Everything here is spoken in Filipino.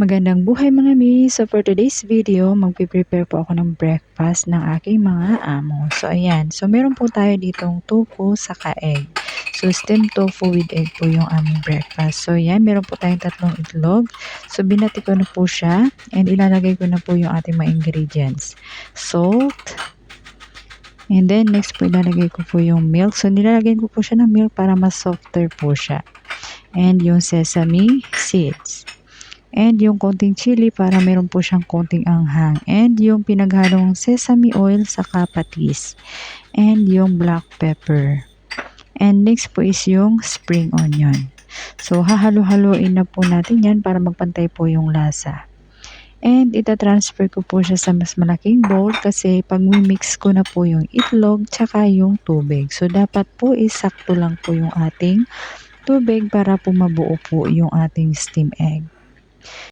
Magandang buhay mga mi! So for today's video, magpe-prepare po ako ng breakfast ng aking mga amo. So ayan, so meron po tayo ditong tofu saka egg. So steamed tofu with egg po yung aming breakfast. So ayan, meron po tayong 3 itlog. So binati ko na po siya and ilalagay ko na po yung ating mga ingredients. Salt, and then next po ilalagay ko po yung milk. So nilalagay ko po siya ng milk para mas softer po siya. And yung sesame seeds. And yung konting chili para meron po siyang konting anghang. And yung pinaghalong sesame oil sa patis. And yung black pepper. And next po is yung spring onion. So hahalo-haloin na po natin yan para magpantay po yung lasa. And itatransfer ko po siya sa mas malaking bowl kasi pag mix ko na po yung itlog tsaka yung tubig. So dapat po isakto lang po yung ating tubig para po mabuo po yung ating steam egg.